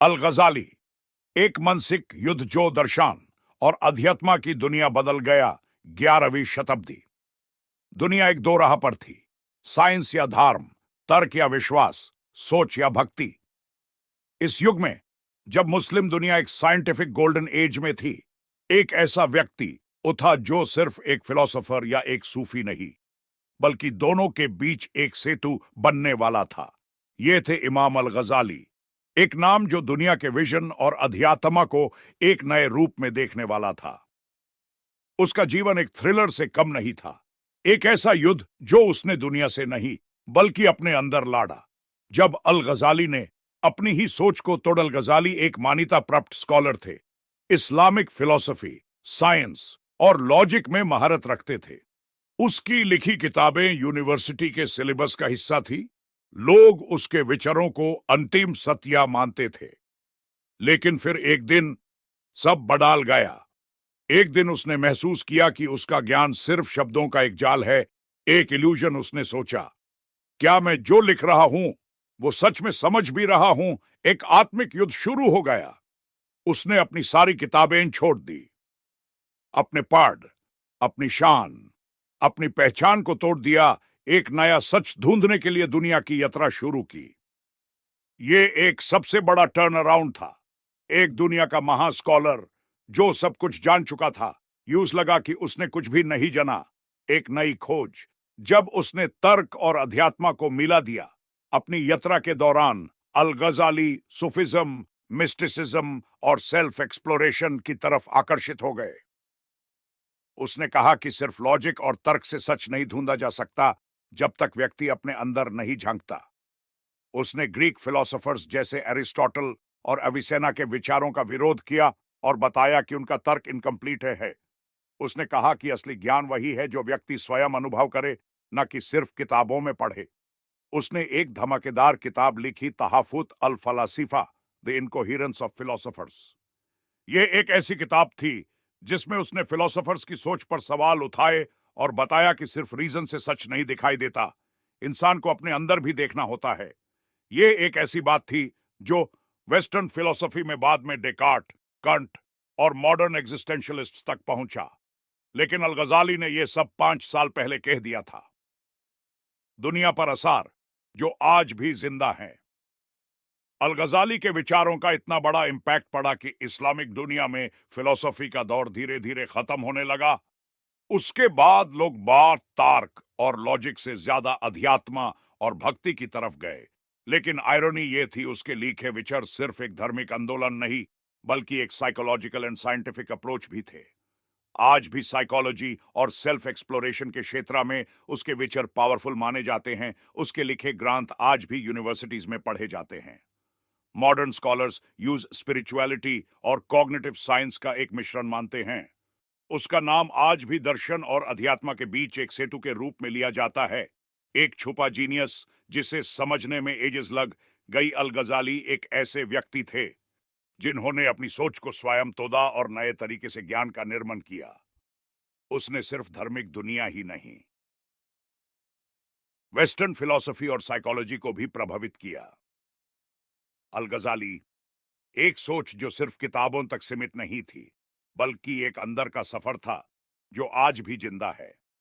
अल गजाली एक मानसिक युद्ध जो दर्शन और अध्यात्मा की दुनिया बदल गया। 11वीं शताब्दी दुनिया एक दो राह पर थी, साइंस या धर्म, तर्क या विश्वास, सोच या भक्ति। इस युग में जब मुस्लिम दुनिया एक साइंटिफिक गोल्डन एज में थी, एक ऐसा व्यक्ति उठा जो सिर्फ एक फिलोसोफर या एक सूफी नहीं, बल्कि दोनों के बीच एक सेतु बनने वाला था। ये थे इमाम अल गजाली, एक नाम जो दुनिया के विजन और अध्यात्म को एक नए रूप में देखने वाला था। उसका जीवन एक थ्रिलर से कम नहीं था, एक ऐसा युद्ध जो उसने दुनिया से नहीं बल्कि अपने अंदर लाड़ा। जब अल गजाली ने अपनी ही सोच को तोड़, अल गजाली एक मान्यता प्राप्त स्कॉलर थे, इस्लामिक फिलॉसफी, साइंस और लॉजिक में महारत रखते थे। उसकी लिखी किताबें यूनिवर्सिटी के सिलेबस का हिस्सा थी। लोग उसके विचारों को अंतिम सत्य मानते थे। लेकिन फिर एक दिन सब बदल गया। एक दिन उसने महसूस किया कि उसका ज्ञान सिर्फ शब्दों का एक जाल है, एक इल्यूजन। उसने सोचा, क्या मैं जो लिख रहा हूं वो सच में समझ भी रहा हूं? एक आत्मिक युद्ध शुरू हो गया। उसने अपनी सारी किताबें छोड़ दी, अपने पढ़, अपनी शान, अपनी पहचान को तोड़ दिया। एक नया सच ढूंढने के लिए दुनिया की यात्रा शुरू की। ये एक सबसे बड़ा टर्न अराउंड था। एक दुनिया का महा स्कॉलर जो सब कुछ जान चुका था, यूं लगा कि उसने कुछ भी नहीं जाना। एक नई खोज। जब उसने तर्क और अध्यात्म को मिला दिया, अपनी यात्रा के दौरान अल गजाली सूफिज्म, मिस्टिसिज्म और सेल्फ एक्सप्लोरेशन की तरफ आकर्षित हो गए। उसने कहा कि सिर्फ लॉजिक और तर्क से सच नहीं ढूंढा जा सकता जब तक व्यक्ति अपने अंदर नहीं झांकता। उसने ग्रीक फिलोसोफर्स जैसे एरिस्टोटल और अविसेना के विचारों का विरोध किया और बताया कि उनका तर्क इनकम्प्लीट है। उसने कहा कि असली ज्ञान वही है जो व्यक्ति स्वयं अनुभव करे, न कि सिर्फ किताबों में पढ़े। उसने एक धमाकेदार किताब लिखी, तहाफुत अल फलासिफा, द इनकोहेरेंस ऑफ फिलोसोफर्स। यह एक ऐसी किताब थी जिसमें उसने फिलोसोफर्स की सोच पर सवाल उठाए और बताया कि सिर्फ रीजन से सच नहीं दिखाई देता, इंसान को अपने अंदर भी देखना होता है। यह एक ऐसी बात थी जो वेस्टर्न फिलोसफी में बाद में डेकार्ट, कंट और मॉडर्न एग्जिस्टेंशलिस्ट तक पहुंचा, लेकिन अल गजाली ने यह सब 5 साल पहले कह दिया था। दुनिया पर असर जो आज भी जिंदा है। अल गजाली के विचारों का इतना बड़ा इंपैक्ट पड़ा कि इस्लामिक दुनिया में फिलोसफी का दौर धीरे धीरे खत्म होने लगा। उसके बाद लोग बात तर्क और लॉजिक से ज्यादा अध्यात्म और भक्ति की तरफ गए। लेकिन आयरनी ये थी, उसके लिखे विचार सिर्फ एक धार्मिक आंदोलन नहीं बल्कि एक साइकोलॉजिकल एंड साइंटिफिक अप्रोच भी थे। आज भी साइकोलॉजी और सेल्फ एक्सप्लोरेशन के क्षेत्र में उसके विचार पावरफुल माने जाते हैं। उसके लिखे ग्रंथ आज भी यूनिवर्सिटीज में पढ़े जाते हैं। मॉडर्न स्कॉलर्स यूज स्पिरिचुअलिटी और कॉग्निटिव साइंस का एक मिश्रण मानते हैं। उसका नाम आज भी दर्शन और अध्यात्म के बीच एक सेतु के रूप में लिया जाता है। एक छुपा जीनियस जिसे समझने में एजेस लग गई। अल गजाली एक ऐसे व्यक्ति थे जिन्होंने अपनी सोच को स्वयं तोड़ा और नए तरीके से ज्ञान का निर्माण किया। उसने सिर्फ धार्मिक दुनिया ही नहीं, वेस्टर्न फिलॉसफी और साइकोलॉजी को भी प्रभावित किया। अल गजाली एक सोच जो सिर्फ किताबों तक सीमित नहीं थी, बल्कि एक अंदर का सफर था जो आज भी जिंदा है।